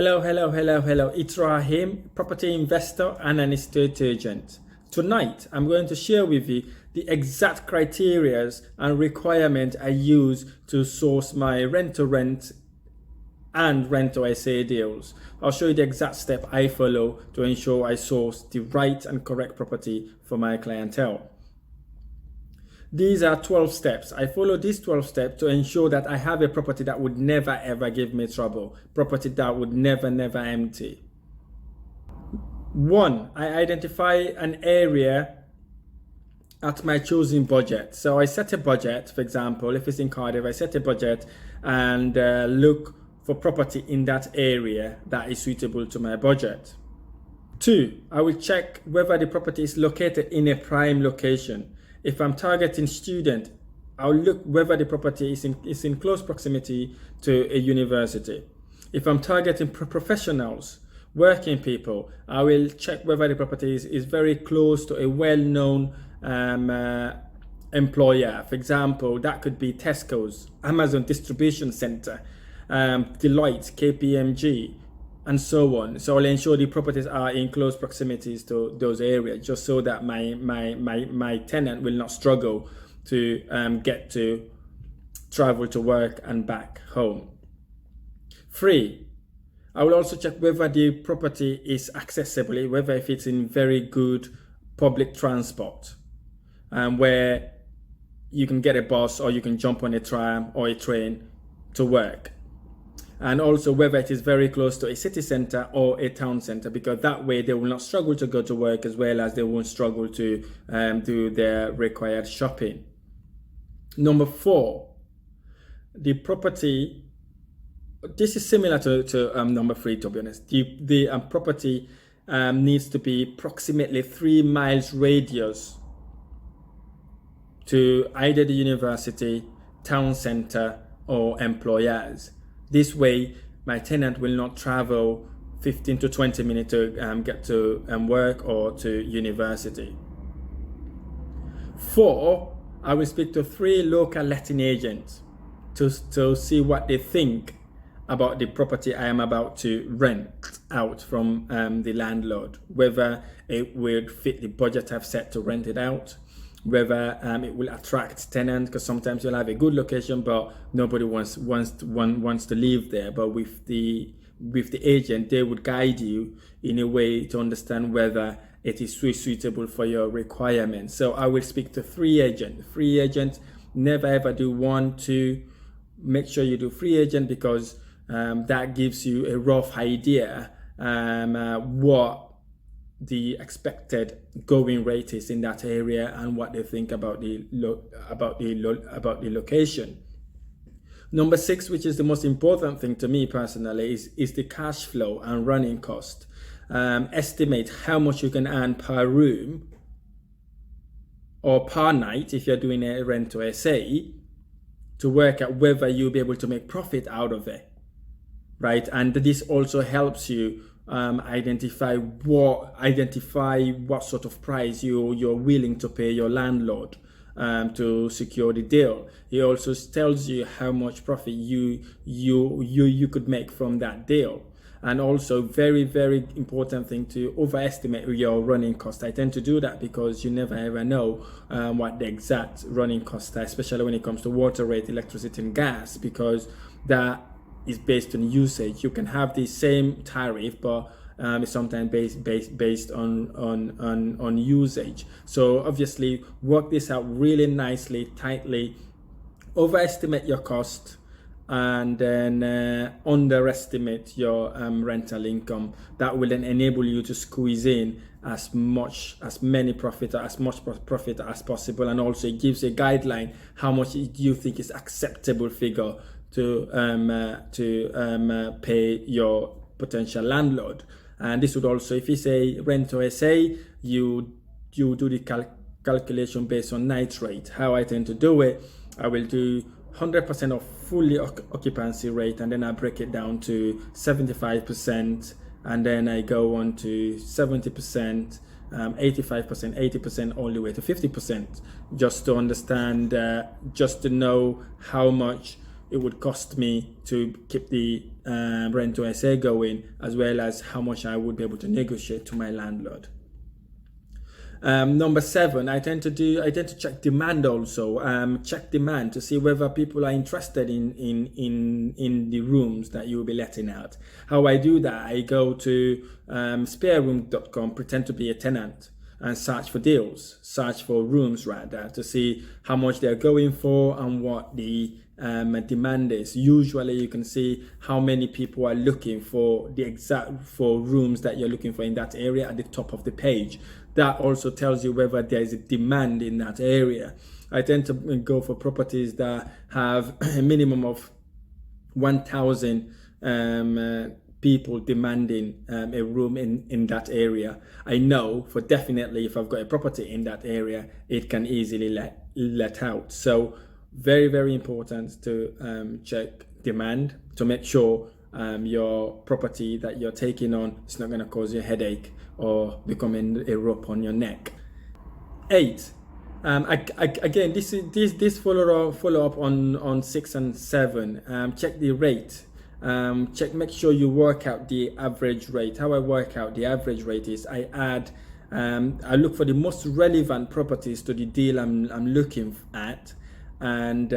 Hello. It's Rahim, property investor and an estate agent. Tonight, I'm going to share with you the exact criteria and requirement I use to source my rent-to-rent and RtoSA deals. I'll show you the exact step I follow to ensure I source the right and correct property for my clientele. These are 12 steps. I follow these 12 steps to ensure that I have a property that would never ever give me trouble. Property that would never empty. 1. I identify an area at my chosen budget. So I set a budget, for example, if it's in Cardiff, I set a budget and look for property in that area that is suitable to my budget. 2. I will check whether the property is located in a prime location. If I'm targeting student, I'll look whether the property is in close proximity to a university. If I'm targeting professionals, working people, I will check whether the property is very close to a well-known employer. For example, that could be Tesco's, Amazon Distribution Center, Deloitte, KPMG, and so on. So I'll ensure the properties are in close proximities to those areas, just so that my tenant will not struggle to get to travel to work and back home. 3. I will also check whether the property is accessible, whether if it's in very good public transport, where you can get a bus or you can jump on a tram or a train to work. And also whether it is very close to a city center or a town center, because that way they will not struggle to go to work, as well as they won't struggle to do their required shopping. Number 4, the property, this is similar to number 3, to be honest. The property needs to be approximately 3 miles radius to either the university, town center, or employers. This way, my tenant will not travel 15 to 20 minutes to get to work or to university. 4, I will speak to 3 local letting agents to see what they think about the property I am about to rent out from the landlord, whether it would fit the budget I've set to rent it out, whether it will attract tenants, because sometimes you'll have a good location but nobody wants to live there. But with the agent, they would guide you in a way to understand whether it is suitable for your requirements. So I will speak to 3 agents. Never ever do 1, 2. Make sure you do 3 agents, because that gives you a rough idea what the expected going rate is in that area and what they think about the location. Number 6, which is the most important thing to me personally, is the cash flow and running cost. Estimate how much you can earn per room or per night if you're doing a RtoSA, to work out whether you'll be able to make profit out of it, right? And this also helps you identify what sort of price you're willing to pay your landlord to secure the deal. It also tells you how much profit you could make from that deal. And also, very important thing, to overestimate your running cost. I tend to do that because you never ever know what the exact running costs are, especially when it comes to water rate, electricity and gas, because that is based on usage. You can have the same tariff, but it's sometimes based on usage. So obviously work this out really nicely, tightly. Overestimate your cost and then underestimate your rental income. That will then enable you to squeeze in as much profit as possible, and also it gives a guideline how much you think is acceptable figure to pay your potential landlord. And this would also, if you say RtoSA, you do the calculation based on night rate. How I tend to do it, I will do 100% of fully occupancy rate, and then I break it down to 75%, and then I go on to 70%, 85%, 80%, all the way to 50%, just to understand, just to know how much it would cost me to keep the RtoSA going, as well as how much I would be able to negotiate to my landlord. Number 7, I tend to check demand also. Check demand to see whether people are interested in the rooms that you will be letting out. How I do that, I go to spareroom.com, pretend to be a tenant, and search for deals, search for rooms rather, to see how much they're going for and what the demand is. Usually you can see how many people are looking for for rooms that you're looking for in that area at the top of the page. That also tells you whether there is a demand in that area. I tend to go for properties that have a minimum of 1,000 people demanding a room in that area. I know for definitely if I've got a property in that area, it can easily let out. So very, very important to check demand to make sure your property that you're taking on is not going to cause you a headache or becoming a rope on your neck. 8. Again, this follow up on 6 and 7. Check the rate. Make sure you work out the average rate. How I work out the average rate is I look for the most relevant properties to the deal I'm looking at, and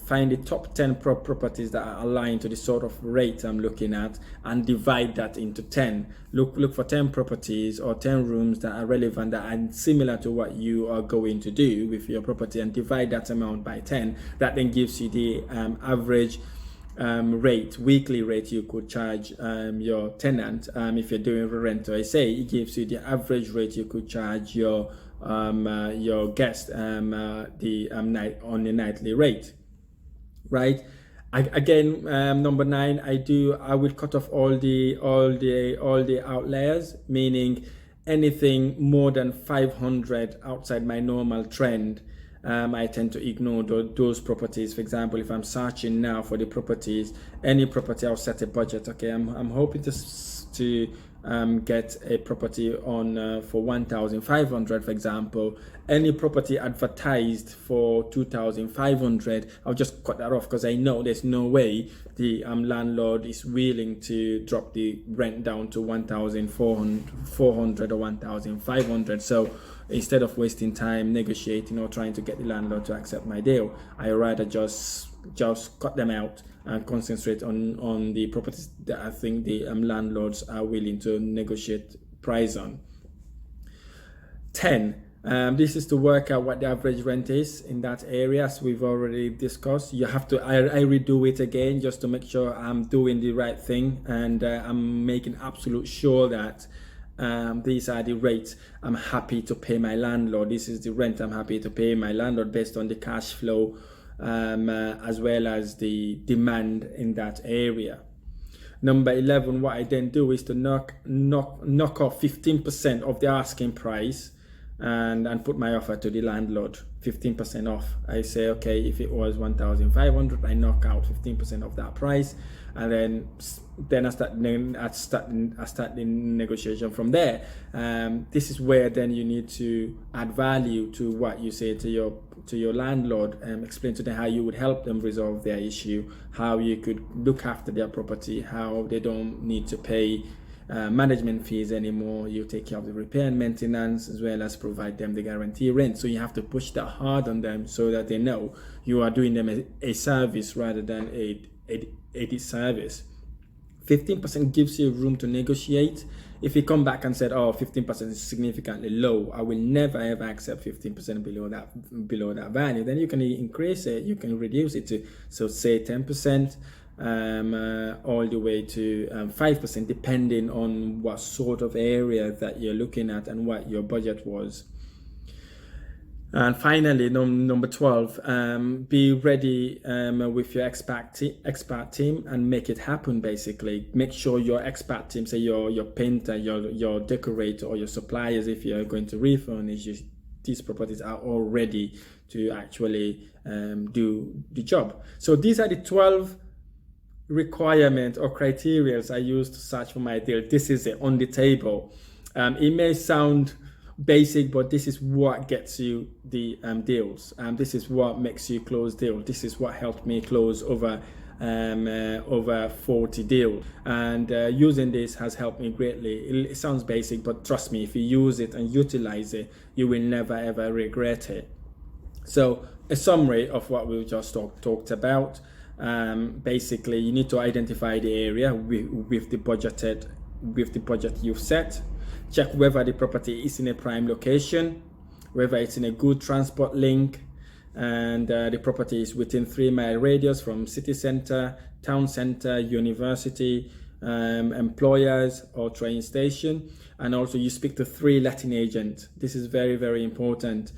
find the top 10 properties that are aligned to the sort of rate I'm looking at, and divide that into 10. Look for 10 properties or 10 rooms that are relevant, that are similar to what you are going to do with your property, and divide that amount by 10. That then gives you the average rate, weekly rate you could charge your tenant. If you're doing RtoSA, it gives you the average rate you could charge your guest on the nightly rate, right? Again, number 9, I would cut off all the outliers, meaning anything more than 500 outside my normal trend. I tend to ignore those properties. For example, if I'm searching now for the properties, any property, I'll set a budget. Okay, I'm hoping to get a property on for 1,500, for example. Any property advertised for 2,500, I'll just cut that off, because I know there's no way the landlord is willing to drop the rent down to 1,400 or 1,500. So instead of wasting time negotiating or trying to get the landlord to accept my deal, I rather just cut them out and concentrate on the properties that I think the landlords are willing to negotiate price on. 10. This is to work out what the average rent is in that area, as we've already discussed. You have to, I redo it again just to make sure I'm doing the right thing, and I'm making absolute sure that these are the rates I'm happy to pay my landlord. This is the rent I'm happy to pay my landlord based on the cash flow, as well as the demand in that area. Number 11, what I then do is to knock off 15% of the asking price and put my offer to the landlord. 15% off. I say, okay, if it was 1,500, I knock out 15% of that price, and then I start the negotiation from there. This is where then you need to add value to what you say to your landlord, and explain to them how you would help them resolve their issue, how you could look after their property, how they don't need to pay management fees anymore. You take care of the repair and maintenance, as well as provide them the guarantee rent. So you have to push that hard on them so that they know you are doing them a service rather than a disservice. 15% gives you room to negotiate. If you come back and said, oh, 15% is significantly low, I will never ever accept 15% below that value, then you can increase it, you can reduce it to, so say 10%, all the way to 5%, depending on what sort of area that you're looking at and what your budget was. And finally, number 12, be ready with your expert team and make it happen. Basically, make sure your expert team, say your painter, your decorator, or your suppliers, if you're going to refurnish these properties, are all ready to actually do the job. So these are the 12 requirements or criteria I use to search for my deal. This is it on the table. It may sound basic, but this is what gets you the deals. This is what makes you close deals. This is what helped me close over 40 deals, and using this has helped me greatly. It sounds basic, but trust me, if you use it and utilize it, you will never ever regret it. So a summary of what we've just talked about. Basically, you need to identify the area with the budget you've set. Check whether the property is in a prime location, whether it's in a good transport link, and the property is within 3-mile radius from city center, town center, university, employers or train station. And also you speak to 3 letting agents. This is very, very important.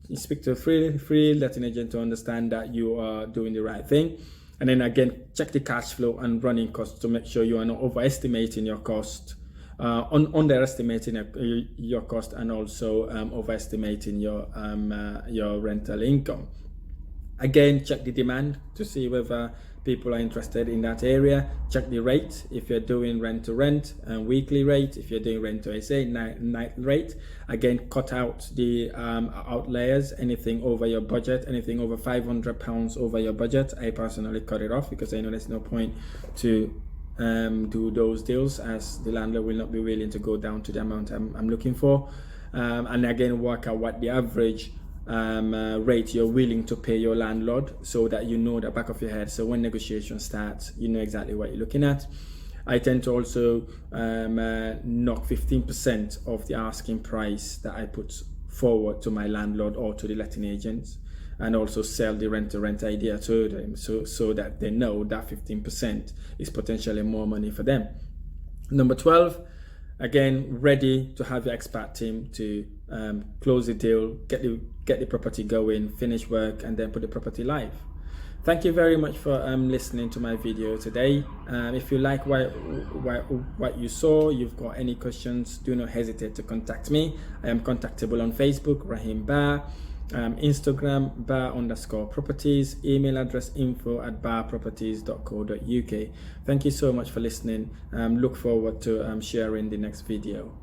You speak to 3 letting agents to understand that you are doing the right thing. And then again, check the cash flow and running costs to make sure you are not overestimating your cost, underestimating your cost, and also overestimating your rental income. Again, check the demand to see whether people are interested in that area. Check the rate if you're doing rent to rent, weekly rate. If you're doing RtoSA, night rate. Again, cut out the outliers, anything over your budget, anything over £500 over your budget. I personally cut it off because I know there's no point to do those deals, as the landlord will not be willing to go down to the amount I'm looking for. And again, work out what the average rate you're willing to pay your landlord, so that you know the back of your head. So when negotiation starts, you know exactly what you're looking at. I tend to also knock 15% of the asking price that I put forward to my landlord or to the letting agents, and also sell the rent-to-rent idea to them, so that they know that 15% is potentially more money for them. Number 12, again, ready to have your expert team to close the deal, get the property going, finish work, and then put the property live. Thank you very much for listening to my video today. If you like what you saw, you've got any questions, do not hesitate to contact me. I am contactable on Facebook, Rahim Bar, Instagram, bar_properties, email address info@barproperties.co.uk. Thank you so much for listening. Look forward to sharing the next video.